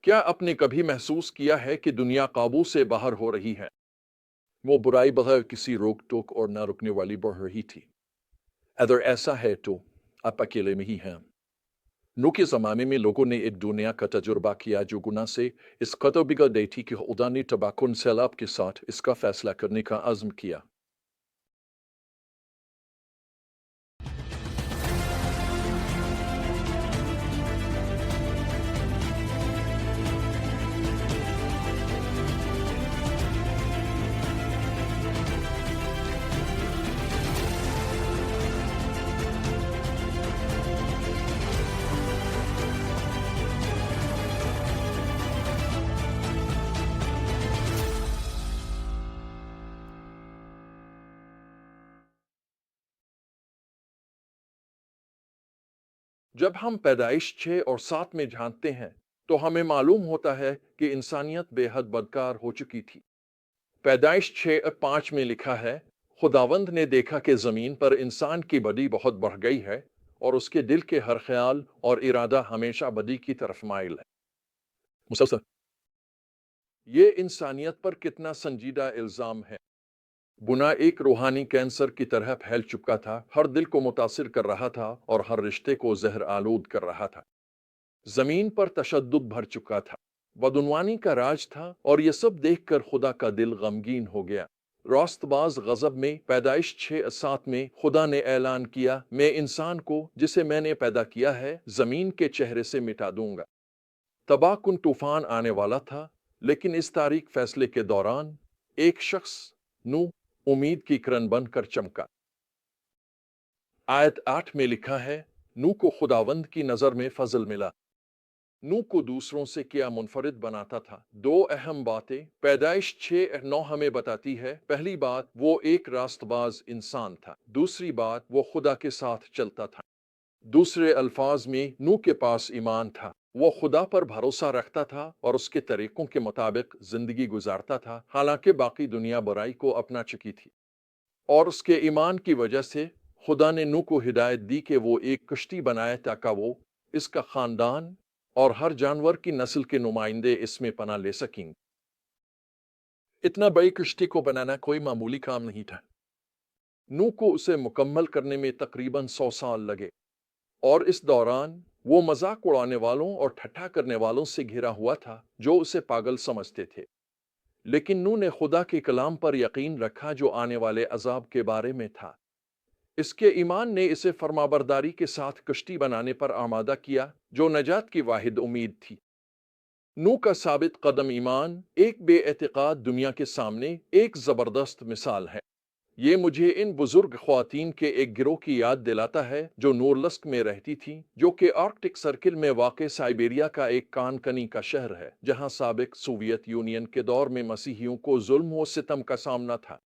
کیا آپ نے کبھی محسوس کیا ہے کہ دنیا قابو سے باہر ہو رہی ہے؟ وہ برائی بغیر کسی روک ٹوک اور نہ رکنے والی بڑھ رہی تھی۔ اگر ایسا ہے تو آپ اکیلے نہیں ہیں۔ نوح کے زمانے میں لوگوں نے ایک دنیا کا تجربہ کیا جو گناہ سے اس قدر بگڑ گئی تھی کہ خدا نے تباہ کن سیلاب کے ساتھ اس کا فیصلہ کرنے کا عزم کیا۔ جب ہم پیدائش 6 اور 7 میں جانتے ہیں تو ہمیں معلوم ہوتا ہے کہ انسانیت بے حد بدکار ہو چکی تھی۔ پیدائش 6 اور 5 میں لکھا ہے، خداوند نے دیکھا کہ زمین پر انسان کی بدی بہت بڑھ گئی ہے اور اس کے دل کے ہر خیال اور ارادہ ہمیشہ بدی کی طرف مائل ہے۔ مسلسل یہ انسانیت پر کتنا سنجیدہ الزام ہے۔ گناہ ایک روحانی کینسر کی طرح پھیل چکا تھا، ہر دل کو متاثر کر رہا تھا اور ہر رشتے کو زہر آلود کر رہا تھا۔ زمین پر تشدد بھر چکا تھا، بدعنوانی کا راج تھا، اور یہ سب دیکھ کر خدا کا دل غمگین ہو گیا۔ راست باز غضب میں پیدائش 6:7 میں خدا نے اعلان کیا، میں انسان کو جسے میں نے پیدا کیا ہے زمین کے چہرے سے مٹا دوں گا۔ تباہ کن طوفان آنے والا تھا، لیکن اس تاریک فیصلے کے دوران ایک شخص، نوح، امید کی کرن بن کر چمکا۔ آیت 8 میں لکھا ہے، نوح کو خداوند کی نظر میں فضل ملا۔ نوح کو دوسروں سے کیا منفرد بناتا تھا؟ دو اہم باتیں پیدائش 6:9 ہمیں بتاتی ہے۔ پہلی بات، وہ ایک راست باز انسان تھا۔ دوسری بات، وہ خدا کے ساتھ چلتا تھا۔ دوسرے الفاظ میں، نوح کے پاس ایمان تھا۔ وہ خدا پر بھروسہ رکھتا تھا اور اس کے طریقوں کے مطابق زندگی گزارتا تھا، حالانکہ باقی دنیا برائی کو اپنا چکی تھی۔ اور اس کے ایمان کی وجہ سے خدا نے نوح کو ہدایت دی کہ وہ ایک کشتی بنائے تاکہ وہ، اس کا خاندان اور ہر جانور کی نسل کے نمائندے اس میں پناہ لے سکیں۔ اتنا بڑی کشتی کو بنانا کوئی معمولی کام نہیں تھا۔ نوح کو اسے مکمل کرنے میں تقریباً 100 سال لگے، اور اس دوران وہ مذاق اڑانے والوں اور ٹھٹھا کرنے والوں سے گھرا ہوا تھا جو اسے پاگل سمجھتے تھے۔ لیکن نوح نے خدا کے کلام پر یقین رکھا جو آنے والے عذاب کے بارے میں تھا۔ اس کے ایمان نے اسے فرمانبرداری کے ساتھ کشتی بنانے پر آمادہ کیا جو نجات کی واحد امید تھی۔ نوح کا ثابت قدم ایمان ایک بے اعتقاد دنیا کے سامنے ایک زبردست مثال ہے۔ یہ مجھے ان بزرگ خواتین کے ایک گروہ کی یاد دلاتا ہے جو نورلسک میں رہتی تھیں، جو کہ آرکٹک سرکل میں واقع سائبیریا کا ایک کان کنی کا شہر ہے، جہاں سابق سوویت یونین کے دور میں مسیحیوں کو ظلم و ستم کا سامنا تھا۔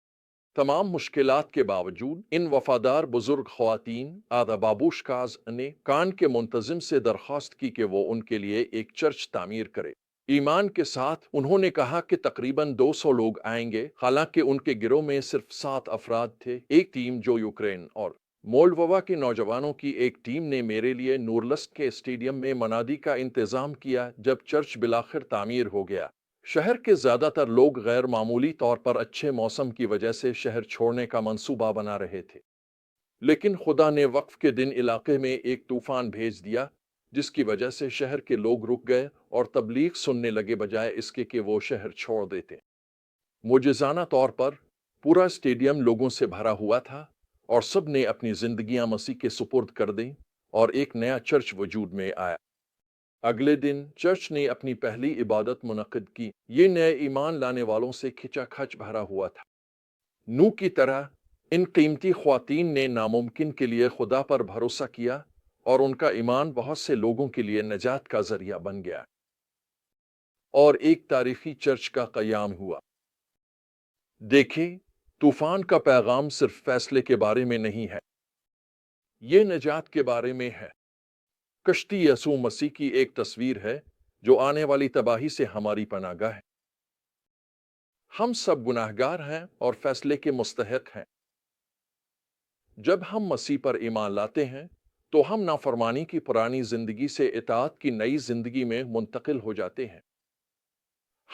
تمام مشکلات کے باوجود ان وفادار بزرگ خواتین آدا بابوشکاز نے کان کے منتظم سے درخواست کی کہ وہ ان کے لیے ایک چرچ تعمیر کرے۔ ایمان کے ساتھ انہوں نے کہا کہ تقریباً 200 لوگ آئیں گے، حالانکہ ان کے گروہ میں صرف 7 افراد تھے۔ ایک ٹیم جو یوکرین اور مولڈووا کے نوجوانوں کی ایک ٹیم نے میرے لیے نورلسک کے اسٹیڈیم میں منادی کا انتظام کیا جب چرچ بالآخر تعمیر ہو گیا۔ شہر کے زیادہ تر لوگ غیر معمولی طور پر اچھے موسم کی وجہ سے شہر چھوڑنے کا منصوبہ بنا رہے تھے، لیکن خدا نے وقف کے دن علاقے میں ایک طوفان بھیج دیا جس کی وجہ سے شہر کے لوگ رک گئے اور تبلیغ سننے لگے بجائے اس کے کہ وہ شہر چھوڑ دیتے۔ معجزانہ طور پر پورا اسٹیڈیم لوگوں سے بھرا ہوا تھا اور سب نے اپنی زندگیاں مسیح کے سپرد کر دیں اور ایک نیا چرچ وجود میں آیا۔ اگلے دن چرچ نے اپنی پہلی عبادت منعقد کی۔ یہ نئے ایمان لانے والوں سے کھچا کھچ بھرا ہوا تھا۔ نوح کی طرح ان قیمتی خواتین نے ناممکن کے لیے خدا پر بھروسہ کیا اور ان کا ایمان بہت سے لوگوں کے لیے نجات کا ذریعہ بن گیا، اور ایک تاریخی چرچ کا قیام ہوا۔ دیکھیں، طوفان کا پیغام صرف فیصلے کے بارے میں نہیں ہے، یہ نجات کے بارے میں ہے۔ کشتی یسوع مسیح کی ایک تصویر ہے جو آنے والی تباہی سے ہماری پناہ گاہ ہے۔ ہم سب گناہگار ہیں اور فیصلے کے مستحق ہیں۔ جب ہم مسیح پر ایمان لاتے ہیں تو ہم نافرمانی کی پرانی زندگی سے اطاعت کی نئی زندگی میں منتقل ہو جاتے ہیں۔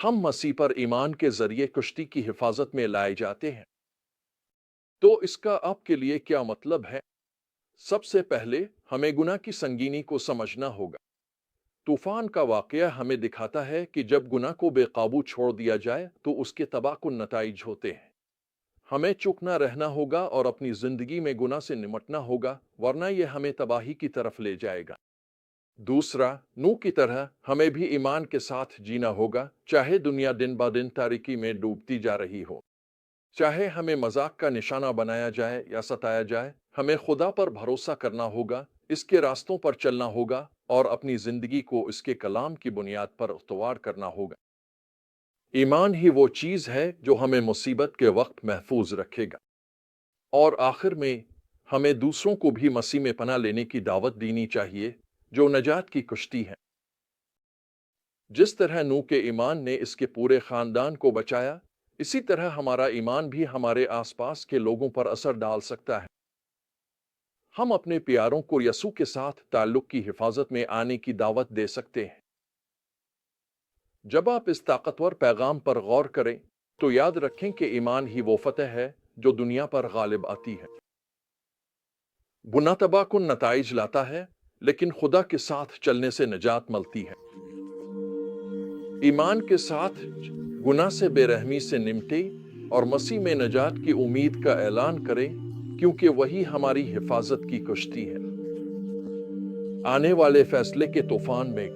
ہم مسیح پر ایمان کے ذریعے کشتی کی حفاظت میں لائے جاتے ہیں۔ تو اس کا آپ کے لیے کیا مطلب ہے؟ سب سے پہلے ہمیں گناہ کی سنگینی کو سمجھنا ہوگا۔ طوفان کا واقعہ ہمیں دکھاتا ہے کہ جب گناہ کو بے قابو چھوڑ دیا جائے تو اس کے تباہ کن نتائج ہوتے ہیں۔ ہمیں چپ نہ رہنا ہوگا اور اپنی زندگی میں گناہ سے نمٹنا ہوگا، ورنہ یہ ہمیں تباہی کی طرف لے جائے گا۔ دوسرا، نوح کی طرح ہمیں بھی ایمان کے ساتھ جینا ہوگا، چاہے دنیا دن با دن تاریکی میں ڈوبتی جا رہی ہو، چاہے ہمیں مذاق کا نشانہ بنایا جائے یا ستایا جائے۔ ہمیں خدا پر بھروسہ کرنا ہوگا، اس کے راستوں پر چلنا ہوگا اور اپنی زندگی کو اس کے کلام کی بنیاد پر استوار کرنا ہوگا۔ ایمان ہی وہ چیز ہے جو ہمیں مصیبت کے وقت محفوظ رکھے گا۔ اور آخر میں ہمیں دوسروں کو بھی مسیح میں پناہ لینے کی دعوت دینی چاہیے، جو نجات کی کشتی ہے۔ جس طرح نوح کے ایمان نے اس کے پورے خاندان کو بچایا، اسی طرح ہمارا ایمان بھی ہمارے آس پاس کے لوگوں پر اثر ڈال سکتا ہے۔ ہم اپنے پیاروں کو یسوع کے ساتھ تعلق کی حفاظت میں آنے کی دعوت دے سکتے ہیں۔ جب آپ اس طاقتور پیغام پر غور کریں تو یاد رکھیں کہ ایمان ہی وہ فتح ہے جو دنیا پر غالب آتی ہے۔ گناہ تباہ کن نتائج لاتا ہے، لیکن خدا کے ساتھ چلنے سے نجات ملتی ہے۔ ایمان کے ساتھ گناہ سے بے رحمی سے نمٹے اور مسیح میں نجات کی امید کا اعلان کریں، کیونکہ وہی ہماری حفاظت کی کشتی ہے۔ آنے والے فیصلے کے طوفان میں